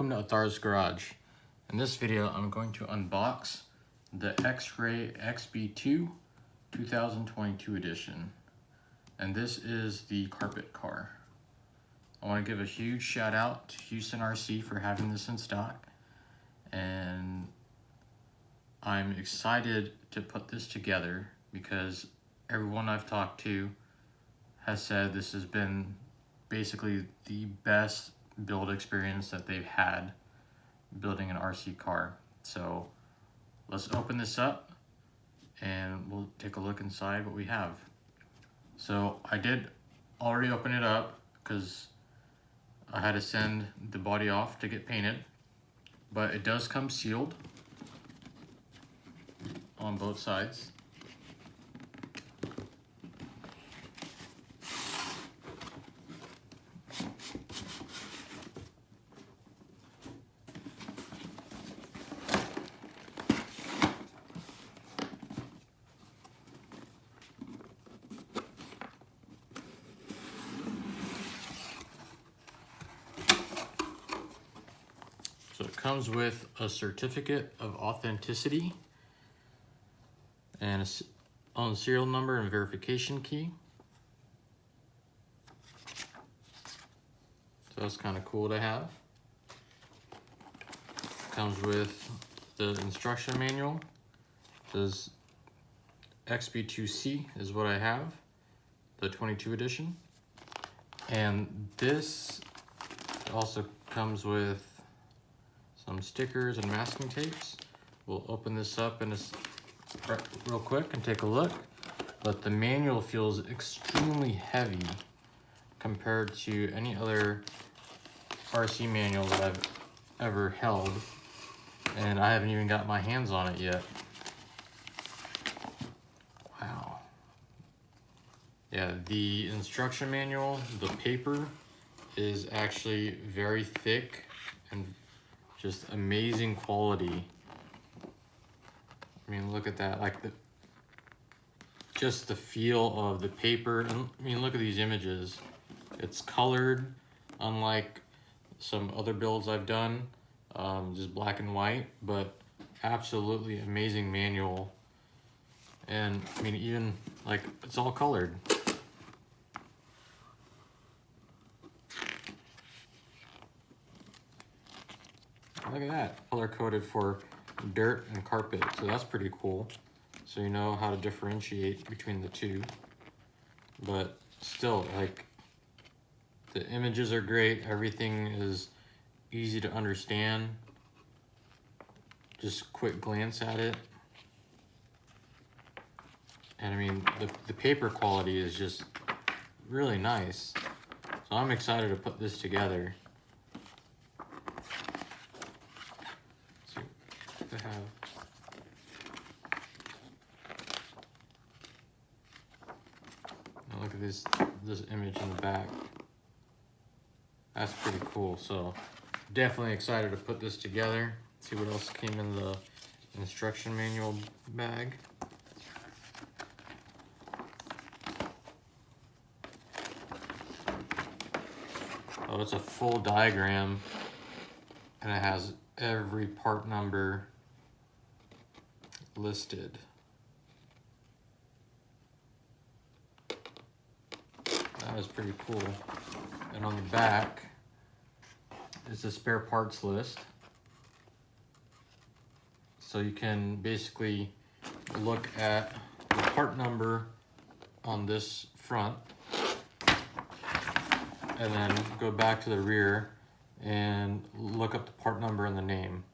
Welcome to Athar's Garage. In this video, I'm going to unbox the XRAY XB2 2022 edition. And this is the carpet car. I want to give a huge shout out to Houston RC for having this in stock. And I'm excited to put this together because everyone I've talked to has said this has been basically the best build experience that they've had building an RC car. So let's open this up and we'll take a look inside what we have. So I did already open it up because I had to send the body off to get painted, but it does come sealed on both sides. So it comes with a certificate of authenticity and a serial number and verification key. So that's kind of cool to have. Comes with the instruction manual. It says XB2C is what I have, the 22 edition. And this also comes with some stickers and masking tapes. We'll open this up in real quick and take a look. But the manual feels extremely heavy compared to any other RC manual that I've ever held. And I haven't even got my hands on it yet. Wow. Yeah, the instruction manual, the paper is actually very thick and just amazing quality. I mean, look at that, like just the feel of the paper. And I mean, look at these images. It's colored, unlike some other builds I've done, just black and white, but absolutely amazing manual. And I mean, even like it's all colored. Look at that, color coded for dirt and carpet, so that's pretty cool. So you know how to differentiate between the two. But still, like, the images are great, everything is easy to understand. Just quick glance at it. And I mean, the paper quality is just really nice. So I'm excited to put this together. Now look at this image in the back. That's pretty cool. So definitely excited to put this together. See what else came in the instruction manual bag. Oh, it's a full diagram and it has every part number listed. That is pretty cool. And on the back is a spare parts list. So you can basically look at the part number on this front and then go back to the rear and look up the part number and the name.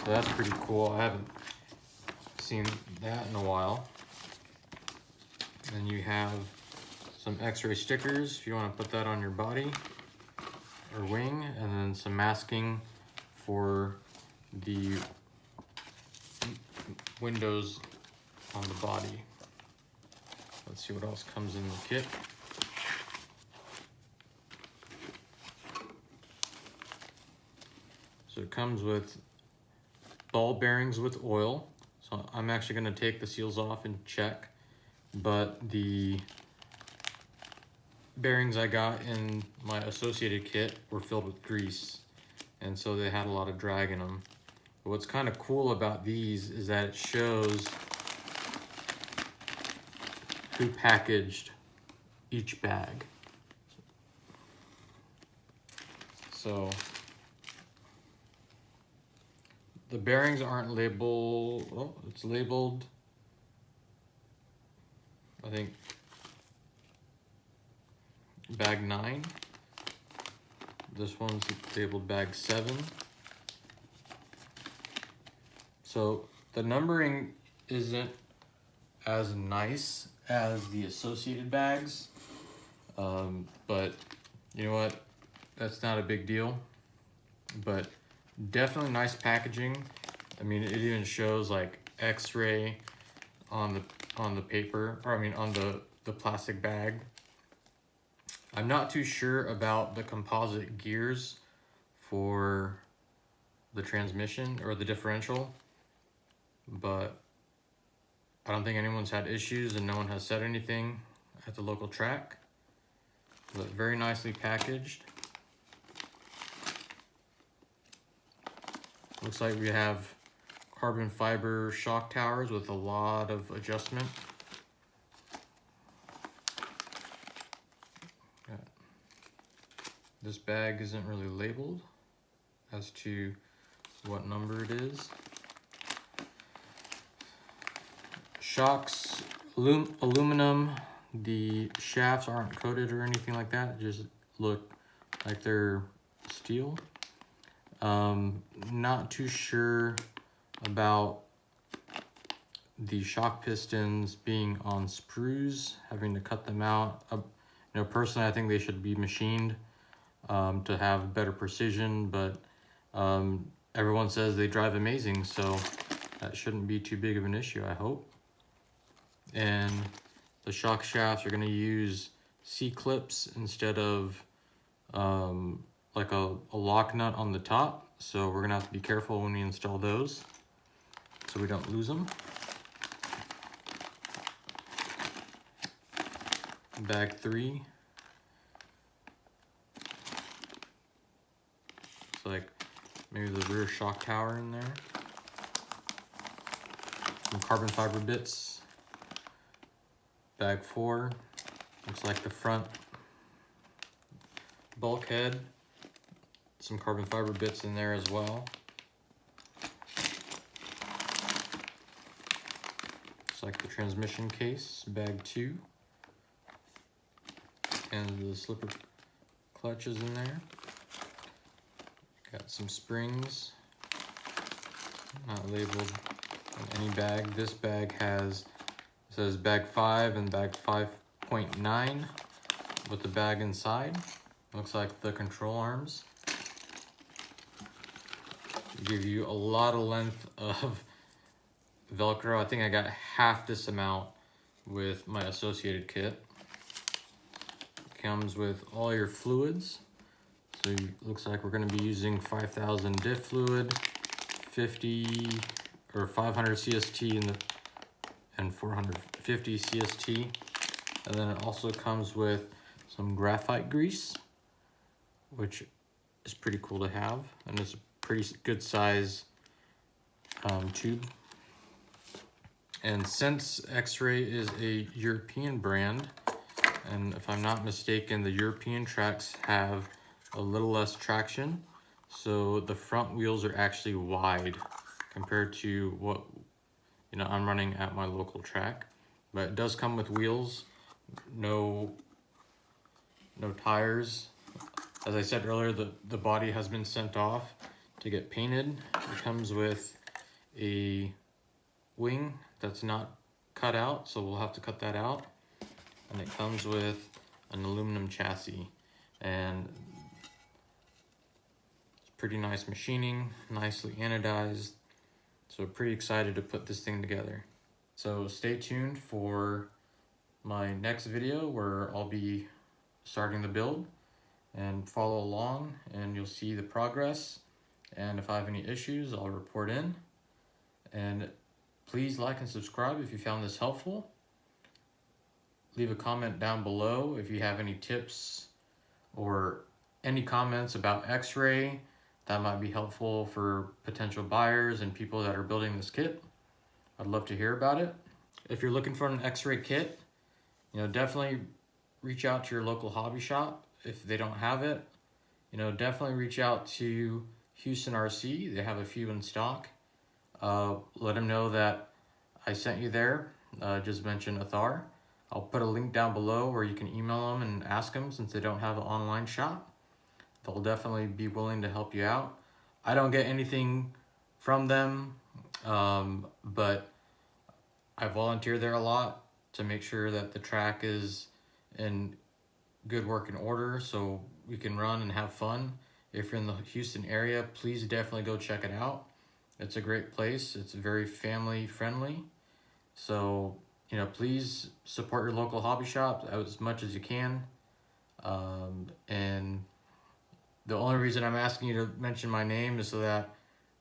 So that's pretty cool. I haven't seen that in a while. And you have some X-ray stickers if you want to put that on your body or wing, and then some masking for the windows on the body. Let's see what else comes in the kit. So it comes with ball bearings with oil. So I'm actually going to take the seals off and check, but the bearings I got in my associated kit were filled with grease, and so they had a lot of drag in them. But what's kind of cool about these is that it shows who packaged each bag. So the bearings aren't labeled, oh, it's labeled, I think, bag 9. This one's labeled bag 7. So the numbering isn't as nice as the associated bags, but you know what? That's not a big deal. But definitely nice packaging. I mean, it even shows like X-ray on the paper, or I mean on the plastic bag. I'm not too sure about the composite gears for the transmission or the differential, but I don't think anyone's had issues and no one has said anything at the local track. But very nicely packaged. Looks like we have carbon fiber shock towers with a lot of adjustment. This bag isn't really labeled as to what number it is. Shocks, aluminum. The shafts aren't coated or anything like that. Just look like they're steel. Not too sure about the shock pistons being on sprues, having to cut them out. You know, personally, I think they should be machined to have better precision, but everyone says they drive amazing, so that shouldn't be too big of an issue, I hope. And the shock shafts are going to use C-clips instead of like a lock nut on the top, so we're going to have to be careful when we install those so we don't lose them. Bag 3. It's like maybe the rear shock tower in there. Some carbon fiber bits. Bag 4. Looks like the front bulkhead. Some carbon fiber bits in there as well. Looks like the transmission case. Bag 2. And the slipper clutches in there. Got some springs, not labeled in any bag. This bag says bag 5 and bag 5.9 with the bag inside. Looks like the control arms. Give you a lot of length of Velcro. I think I got half this amount with my associated kit. Comes with all your fluids. So it looks like we're going to be using 5,000 diff fluid, 50 or 500 CST and 450 CST. And then it also comes with some graphite grease, which is pretty cool to have. And it's a pretty good size tube. And since X-Ray is a European brand, and if I'm not mistaken, the European tracks have a little less traction, so the front wheels are actually wide compared to what I'm running at my local track. But it does come with wheels, no tires. As I said earlier, the body has been sent off to get painted. It comes with a wing that's not cut out, so we'll have to cut that out. And it comes with an aluminum chassis, and it's pretty nice machining, nicely anodized. So pretty excited to put this thing together. So stay tuned for my next video where I'll be starting the build, and follow along and you'll see the progress. And if I have any issues, I'll report in. And please like and subscribe if you found this helpful. Leave a comment down below if you have any tips or any comments about X-Ray that might be helpful for potential buyers and people that are building this kit. I'd love to hear about it. If you're looking for an X-ray kit, definitely reach out to your local hobby shop. If they don't have it, definitely reach out to Houston RC. They have a few in stock. Let them know that I sent you there. Just mention Athar. I'll put a link down below where you can email them and ask them, since they don't have an online shop. They'll definitely be willing to help you out. I don't get anything from them, but I volunteer there a lot to make sure that the track is in good working order so we can run and have fun. If you're in the Houston area, please definitely go check it out. It's a great place. It's very family friendly. So, please support your local hobby shop as much as you can. And the only reason I'm asking you to mention my name is so that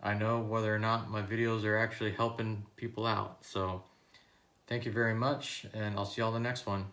I know whether or not my videos are actually helping people out. So thank you very much, and I'll see y'all in the next one.